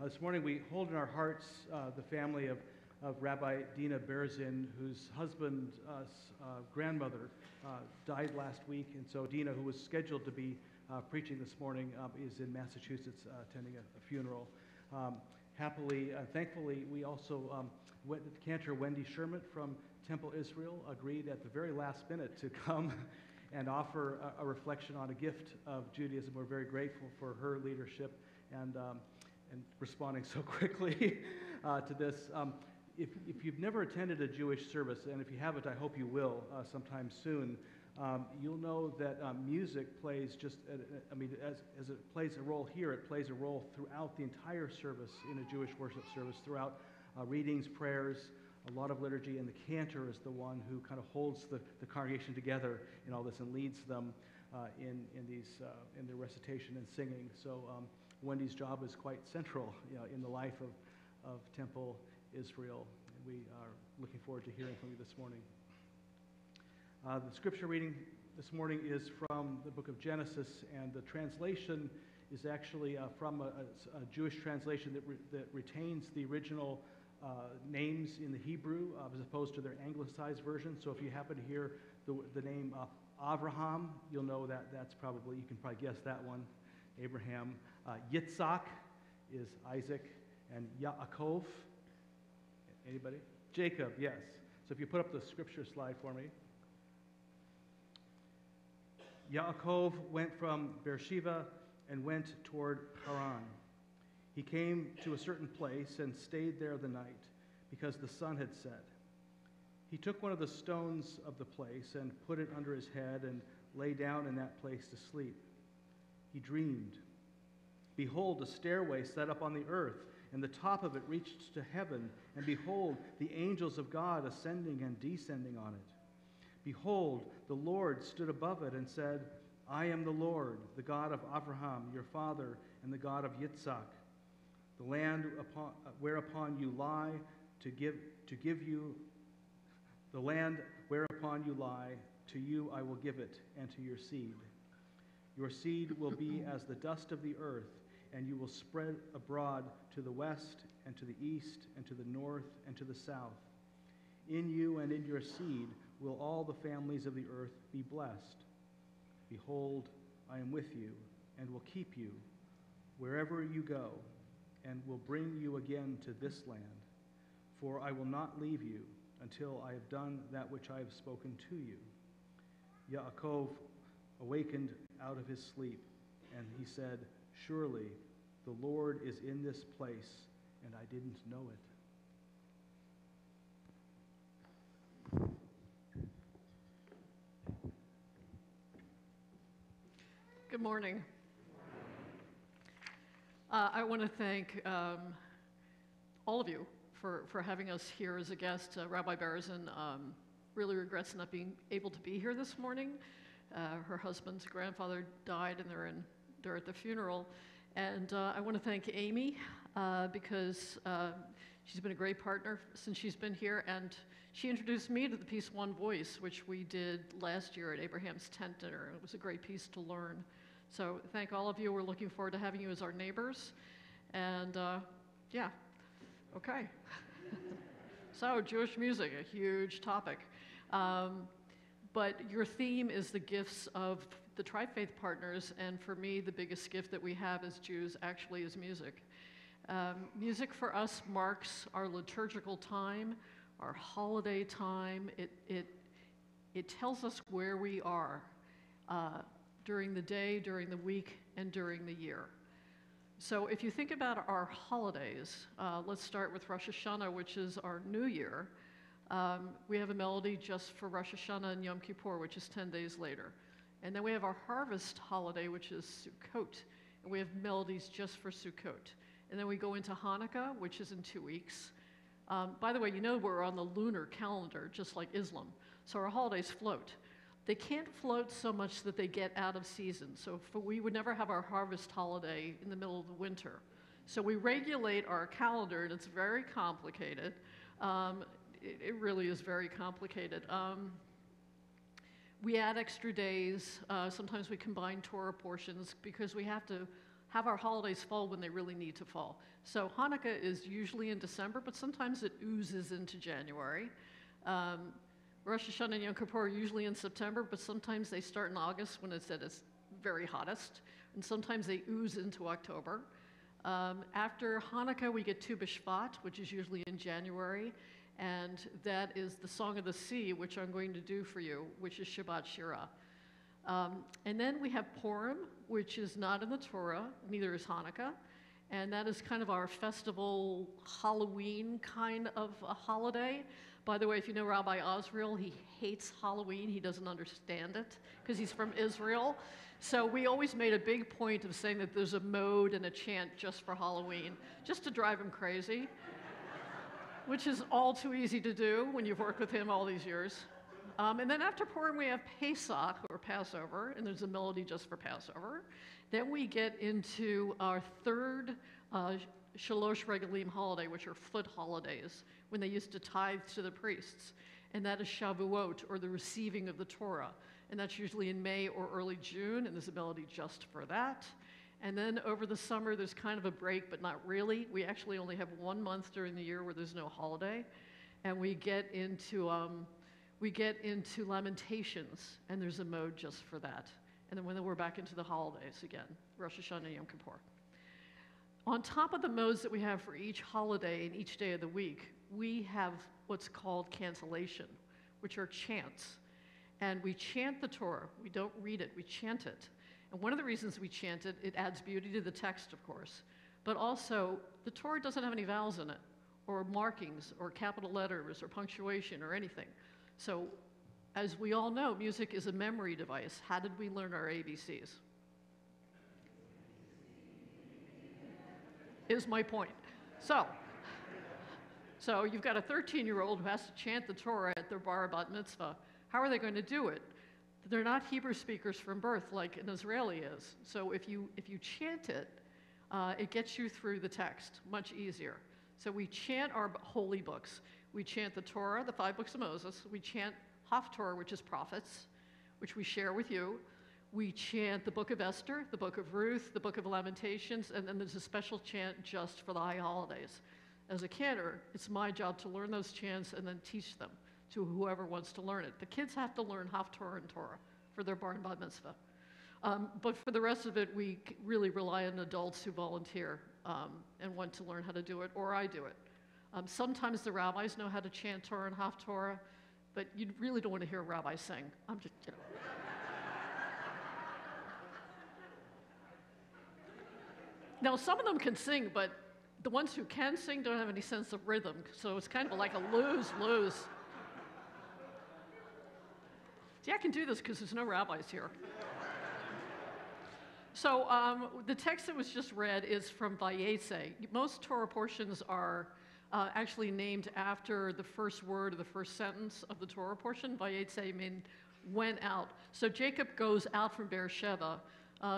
This morning we hold in our hearts the family of Rabbi Dina Berzin, whose husband's grandmother died last week. And so Dina, who was scheduled to be preaching this morning, is in Massachusetts attending a funeral. Happily, thankfully, we also, Cantor Wendy Schermet from Temple Israel agreed at the very last minute to come and offer a reflection on a gift of Judaism. We're very grateful for her leadership and responding so quickly to this. If you've never attended a Jewish service, and if you haven't, I hope you will sometime soon, you'll know that music plays as it plays a role here, it plays a role throughout the entire service in a Jewish worship service, throughout readings, prayers, a lot of liturgy, and the cantor is the one who kind of holds the congregation together in all this and leads them in their recitation and singing. So Wendy's job is quite central in the life of Temple Israel. And we are looking forward to hearing from you this morning. The scripture reading this morning is from the book of Genesis, and the translation is actually from a Jewish translation that retains the original names in the Hebrew as opposed to their anglicized version. So if you happen to hear the name Avraham, you'll know that you can probably guess that one, Abraham. Yitzhak is Isaac, and Yaakov, anybody? Jacob, yes. So if you put up the scripture slide for me. Yaakov went from Beersheba and went toward Haran. He came to a certain place and stayed there the night, because the sun had set. He took one of the stones of the place and put it under his head and lay down in that place to sleep. He dreamed. Behold, a stairway set up on the earth, and the top of it reached to heaven, and behold, the angels of God ascending and descending on it. Behold, the Lord stood above it and said, I am the Lord, the God of Abraham, your father, and the God of Yitzhak. The land whereupon you lie to give you, the land whereupon you lie, to you I will give it, and to your seed. Your seed will be as the dust of the earth, and you will spread abroad to the west, and to the east, and to the north, and to the south. In you and in your seed will all the families of the earth be blessed. Behold, I am with you, and will keep you wherever you go, and will bring you again to this land. For I will not leave you until I have done that which I have spoken to you. Yaakov awakened out of his sleep, and he said, Surely the Lord is in this place, and I didn't know it. Good morning. I want to thank all of you for having us here as a guest. Rabbi Berzin really regrets not being able to be here this morning. Her husband's grandfather died, and they're at the funeral. And I want to thank Amy because she's been a great partner since she's been here, and she introduced me to the piece One Voice, which we did last year at Abraham's Tent Dinner. It was a great piece to learn. So thank all of you. We're looking forward to having you as our neighbors. And yeah, okay. So Jewish music, a huge topic. But your theme is the gifts of the Tri-Faith partners, and for me, the biggest gift that we have as Jews actually is music. Music for us marks our liturgical time, our holiday time. It tells us where we are during the day, during the week, and during the year. So if you think about our holidays, let's start with Rosh Hashanah, which is our new year. We have a melody just for Rosh Hashanah and Yom Kippur, which is 10 days later. And then we have our harvest holiday, which is Sukkot, and we have melodies just for Sukkot. And then we go into Hanukkah, which is in 2 weeks. By the way, you know we're on the lunar calendar, just like Islam. So our holidays float. They can't float so much that they get out of season. So we would never have our harvest holiday in the middle of the winter. So we regulate our calendar, and it's very complicated. It really is very complicated. We add extra days. Sometimes we combine Torah portions because we have to have our holidays fall when they really need to fall. So Hanukkah is usually in December, but sometimes it oozes into January. Rosh Hashanah and Yom Kippur are usually in September, but sometimes they start in August when it's at its very hottest, and sometimes they ooze into October. After Hanukkah, we get Tu B'Shvat, which is usually in January, and that is the Song of the Sea, which I'm going to do for you, which is Shabbat Shirah. And then we have Purim, which is not in the Torah, neither is Hanukkah, and that is kind of our festival, Halloween kind of a holiday. By the way, if you know Rabbi Osriel, he hates Halloween. He doesn't understand it because he's from Israel. So we always made a big point of saying that there's a mode and a chant just for Halloween, just to drive him crazy, which is all too easy to do when you've worked with him all these years. And then after Purim, we have Pesach, or Passover, and there's a melody just for Passover. Then we get into our third Shalosh Regalim holiday, which are foot holidays, when they used to tithe to the priests. And that is Shavuot, or the receiving of the Torah. And that's usually in May or early June, and there's a melody just for that. And then over the summer, there's kind of a break, but not really. We actually only have 1 month during the year where there's no holiday. And we get into Lamentations, and there's a mode just for that. And then we're back into the holidays again, Rosh Hashanah, Yom Kippur. On top of the modes that we have for each holiday and each day of the week, we have what's called cancellation, which are chants. And we chant the Torah. We don't read it, we chant it. And one of the reasons we chant it, it adds beauty to the text, of course. But also, the Torah doesn't have any vowels in it, or markings, or capital letters, or punctuation, or anything. So, as we all know, music is a memory device. How did we learn our ABCs? Is my point. So you've got a 13-year-old who has to chant the Torah at their bar bat mitzvah. How are they going to do it? They're not Hebrew speakers from birth like an Israeli is. So if you chant it, it gets you through the text much easier. So we chant our holy books. We chant the Torah, the 5 books of Moses. We chant Haftorah, which is prophets, which we share with you. We chant the book of Esther, the book of Ruth, the book of Lamentations, and then there's a special chant just for the high holidays. As a cantor, it's my job to learn those chants and then teach them to whoever wants to learn it. The kids have to learn Haftorah and Torah for their bar and bat mitzvah. But for the rest of it, we really rely on adults who volunteer and want to learn how to do it, or I do it. Sometimes the rabbis know how to chant Torah and Haftorah, but you really don't want to hear a rabbi sing. I'm just, Now, some of them can sing, but the ones who can sing don't have any sense of rhythm, so it's kind of like a lose-lose. See, I can do this because there's no rabbis here. So the text that was just read is from Vayetze. Most Torah portions are actually named after the first word of the first sentence of the Torah portion. Vayetze means went out. So Jacob goes out from Beersheba.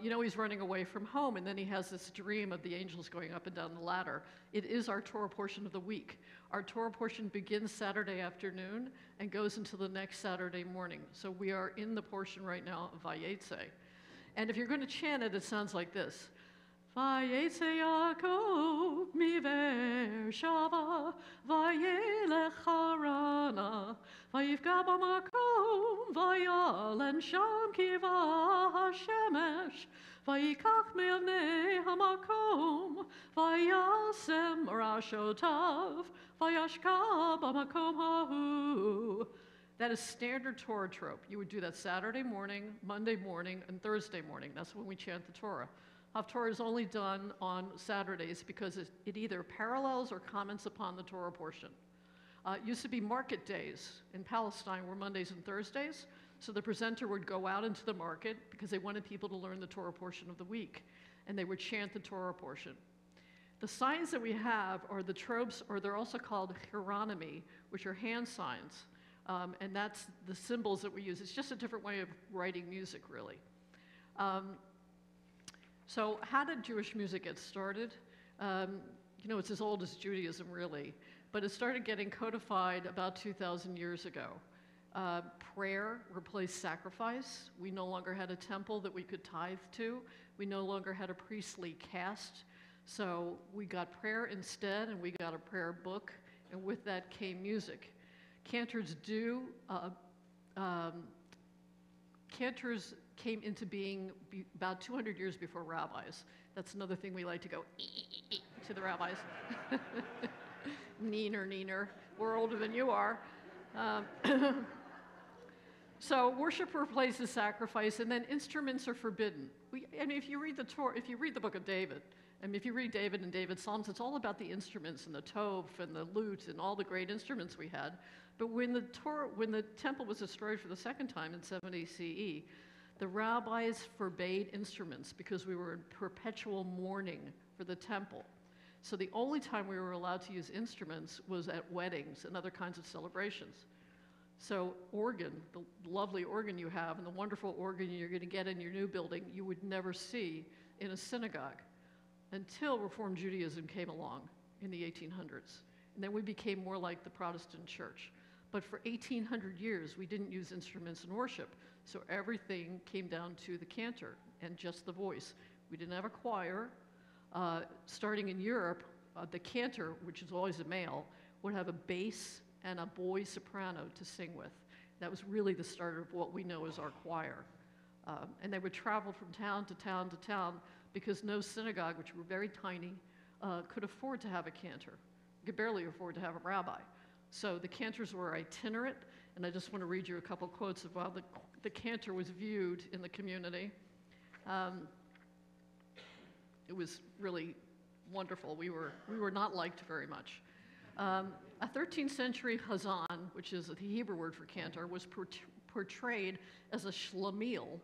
He's running away from home, and then he has this dream of the angels going up and down the ladder. It is our Torah portion of the week. Our Torah portion begins Saturday afternoon and goes until the next Saturday morning. So we are in the portion right now of Vayetze. And if you're going to chant it, it sounds like this. Vayetze Yaakov mi Beersheba, vayelech harana, vayivga b'makom, vayalen sham kiva hashemesh, vayikach me'avnei hamakom, vayasem rashotav, vayashka b'makom hahu. That is standard Torah trope. You would do that Saturday morning, Monday morning, and Thursday morning. That's when we chant the Torah. Haftorah is only done on Saturdays because it either parallels or comments upon the Torah portion. It used to be market days in Palestine were Mondays and Thursdays, so the presenter would go out into the market because they wanted people to learn the Torah portion of the week, and they would chant the Torah portion. The signs that we have are the tropes, or they're also called hieronymy, which are hand signs, and that's the symbols that we use. It's just a different way of writing music, really. So how did Jewish music get started? It's as old as Judaism, really, but it started getting codified about 2,000 years ago. Prayer replaced sacrifice. We no longer had a temple that we could tithe to. We no longer had a priestly caste. So we got prayer instead, and we got a prayer book, and with that came music. Cantors came into being about 200 years before rabbis. That's another thing we like to go to the rabbis. Neener. We're older than you are. So worship replaces sacrifice, and then instruments are forbidden. If you read the Torah, if you read the book of David, if you read David and David's Psalms, it's all about the instruments and the tov and the lute and all the great instruments we had. But when the temple was destroyed for the second time in 70 CE, the rabbis forbade instruments because we were in perpetual mourning for the temple. So the only time we were allowed to use instruments was at weddings and other kinds of celebrations. So organ, the lovely organ you have and the wonderful organ you're going to get in your new building, you would never see in a synagogue until Reform Judaism came along in the 1800s. And then we became more like the Protestant church. But for 1800 years, we didn't use instruments in worship. So everything came down to the cantor and just the voice. We didn't have a choir. Starting in Europe, the cantor, which is always a male, would have a bass and a boy soprano to sing with. That was really the start of what we know as our choir. And they would travel from town to town to town because no synagogue, which were very tiny, could afford to have a cantor. Could barely afford to have a rabbi. So the cantors were itinerant, and I just want to read you a couple quotes of how the cantor was viewed in the community. It was really wonderful. We were not liked very much. A 13th century Hazan, which is the Hebrew word for cantor, was portrayed as a shlemiel,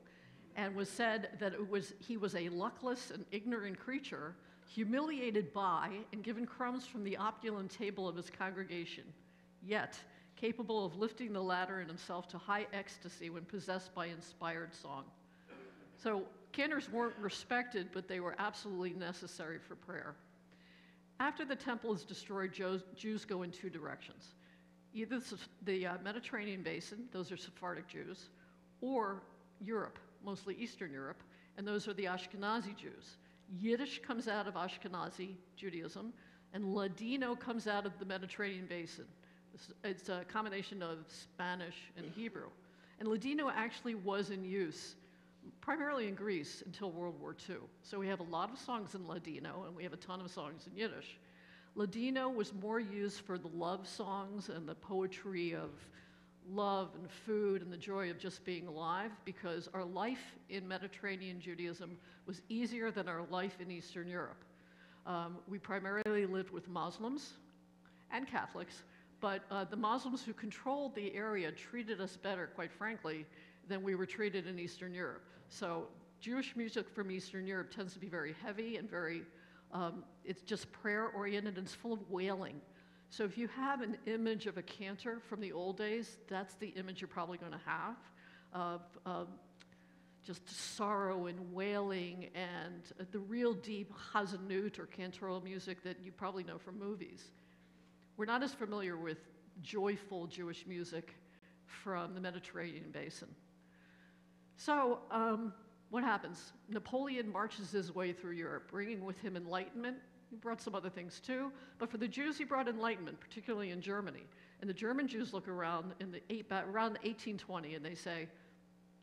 and was said that he was a luckless and ignorant creature, humiliated by and given crumbs from the opulent table of his congregation, yet capable of lifting the ladder in himself to high ecstasy when possessed by inspired song. So cantors weren't respected, but they were absolutely necessary for prayer. After the temple is destroyed, Jews go in two directions. Either the Mediterranean basin, those are Sephardic Jews, or Europe, mostly Eastern Europe, and those are the Ashkenazi Jews. Yiddish comes out of Ashkenazi Judaism, and Ladino comes out of the Mediterranean basin. It's a combination of Spanish and Hebrew. And Ladino actually was in use, primarily in Greece, until World War II. So we have a lot of songs in Ladino, and we have a ton of songs in Yiddish. Ladino was more used for the love songs and the poetry of love and food and the joy of just being alive, because our life in Mediterranean Judaism was easier than our life in Eastern Europe. We primarily lived with Muslims and Catholics, but the Muslims who controlled the area treated us better, quite frankly, than we were treated in Eastern Europe. So Jewish music from Eastern Europe tends to be very heavy and very, it's just prayer-oriented and it's full of wailing. So if you have an image of a cantor from the old days, that's the image you're probably going to have of just sorrow and wailing and the real deep chazanut or cantoral music that you probably know from movies. We're not as familiar with joyful Jewish music from the Mediterranean basin. So what happens? Napoleon marches his way through Europe, bringing with him enlightenment. He brought some other things too, but for the Jews he brought enlightenment, particularly in Germany. And the German Jews look around around 1820 and they say,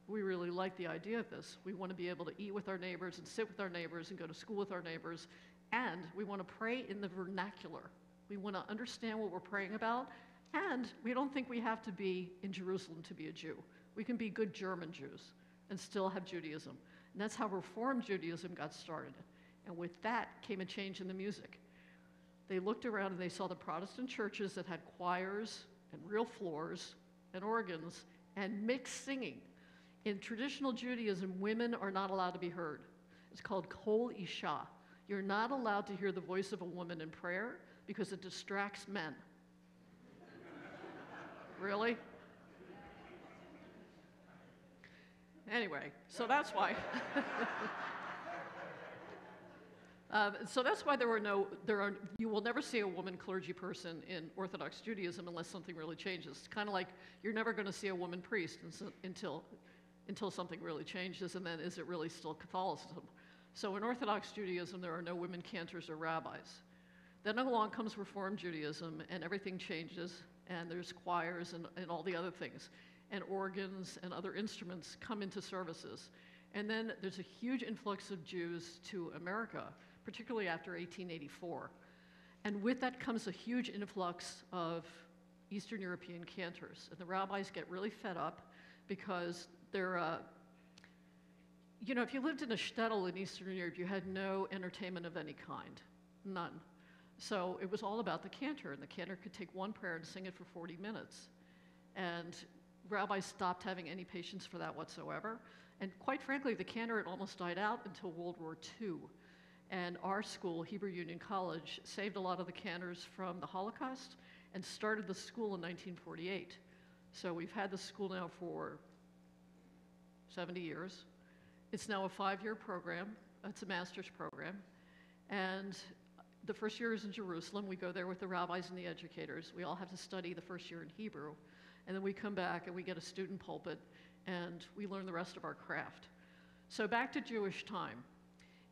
we really like the idea of this. We want to be able to eat with our neighbors and sit with our neighbors and go to school with our neighbors, and we want to pray in the vernacular. We want to understand what we're praying about, and we don't think we have to be in Jerusalem to be a Jew. We can be good German Jews and still have Judaism. And that's how Reformed Judaism got started. And with that came a change in the music. They looked around and they saw the Protestant churches that had choirs and real floors and organs and mixed singing. In traditional Judaism, women are not allowed to be heard. It's called kol isha. You're not allowed to hear the voice of a woman in prayer because it distracts men. Really? Anyway, so that's why. So that's why you will never see a woman clergy person in Orthodox Judaism unless something really changes. It's kind of like you're never going to see a woman priest until something really changes, and then is it really still Catholicism? So in Orthodox Judaism, there are no women cantors or rabbis. Then along comes Reform Judaism, and everything changes, and there's choirs and all the other things, and organs and other instruments come into services. And then there's a huge influx of Jews to America, particularly after 1884. And with that comes a huge influx of Eastern European cantors. And the rabbis get really fed up because they're, if you lived in a shtetl in Eastern Europe, you had no entertainment of any kind, none. So it was all about the cantor, and the cantor could take one prayer and sing it for 40 minutes. And rabbis stopped having any patience for that whatsoever. And quite frankly, the cantor had almost died out until World War II. And our school, Hebrew Union College, saved a lot of the cantors from the Holocaust and started the school in 1948. So we've had the school now for 70 years. It's now a 5-year program. It's a master's program. And the first year is in Jerusalem. We go there with the rabbis and the educators. We all have to study the first year in Hebrew. And then we come back and we get a student pulpit and we learn the rest of our craft. So back to Jewish time.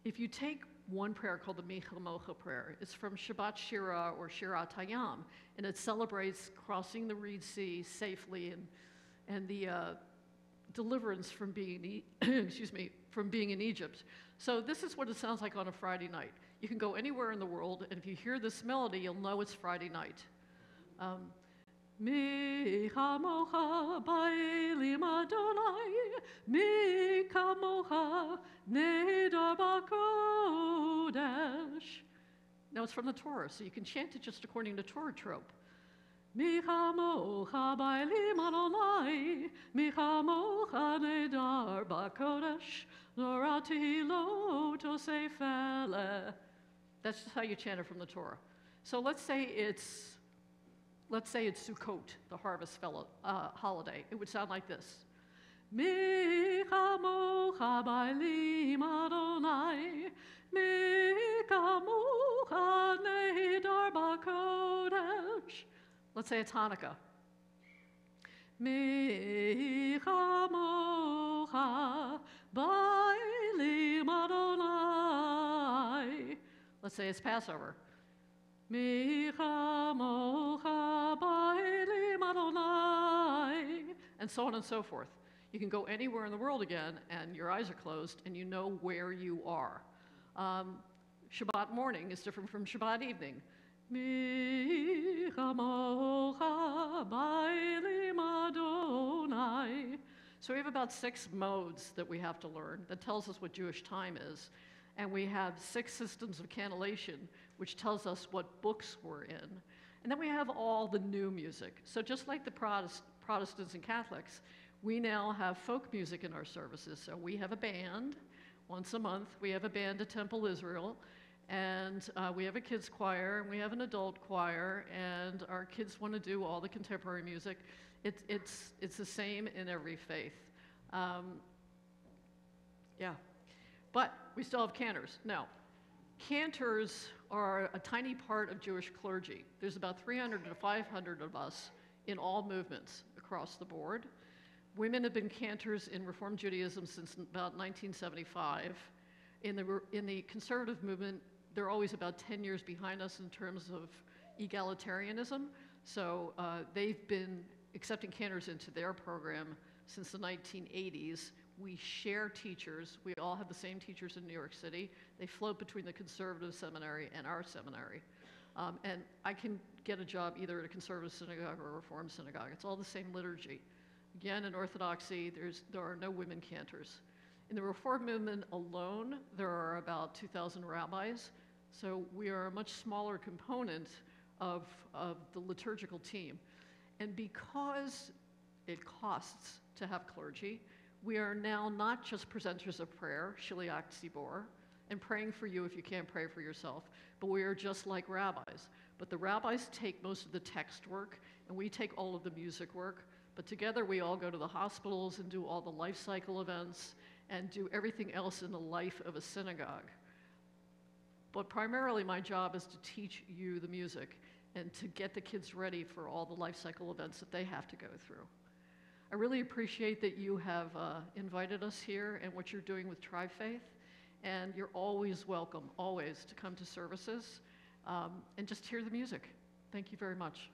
If you take one prayer called the Mi Chamocha prayer, it's from Shabbat Shira or Shirat Hayam, and it celebrates crossing the Reed Sea safely and the deliverance from being, from being in Egypt. So this is what it sounds like on a Friday night. You can go anywhere in the world, and if you hear this melody, you'll know it's Friday night. Mi chamocha ba'elim Adonai, mi kamocha nedar b'kodesh. Now it's from the Torah, so you can chant it just according to Torah trope. Mi chamocha ba'elim Adonai, mi chamocha nedar b'kodesh, norati lo tosefele. That's just how you chant it from the Torah. So let's say it's Sukkot, the harvest holiday. It would sound like this. Mi chamocha ba'elim Adonai, mi chamocha nedar b'kodesh. Let's say it's Hanukkah. Mi chamocha ba'elim Adonai. Let's say it's Passover. Mi chamocha ba'elim Adonai, and so on and so forth. You can go anywhere in the world again, and your eyes are closed, and you know where you are. Shabbat morning is different from Shabbat evening. Mi chamocha ba'elim Adonai. So we have about 6 modes that we have to learn that tells us what Jewish time is. And we have 6 systems of cantillation, which tells us what books we're in. And then we have all the new music. So just like the Protestants and Catholics, we now have folk music in our services. So we have a band once a month. We have a band at Temple Israel. And we have a kids choir, and we have an adult choir, and our kids want to do all the contemporary music. It's the same in every faith. Yeah. But we still have cantors. Now, cantors are a tiny part of Jewish clergy. There's about 300 to 500 of us in all movements across the board. Women have been cantors in Reform Judaism since about 1975. In the conservative movement, they're always about 10 years behind us in terms of egalitarianism. So they've been accepting cantors into their program since the 1980s. We share teachers. We all have the same teachers in New York City. They float between the conservative seminary and our seminary. And I can get a job either at a conservative synagogue or a reform synagogue. It's all the same liturgy. Again, in Orthodoxy, there are no women cantors. In the Reform movement alone, there are about 2,000 rabbis. So we are a much smaller component of the liturgical team. And because it costs to have clergy, we are now not just presenters of prayer, Shiliach Tzibor, and praying for you if you can't pray for yourself, but we are just like rabbis. But the rabbis take most of the text work, and we take all of the music work, but together we all go to the hospitals and do all the life cycle events and do everything else in the life of a synagogue. But primarily my job is to teach you the music and to get the kids ready for all the life cycle events that they have to go through. I really appreciate that you have invited us here and what you're doing with Tri-Faith, and you're always welcome, always, to come to services and just hear the music. Thank you very much.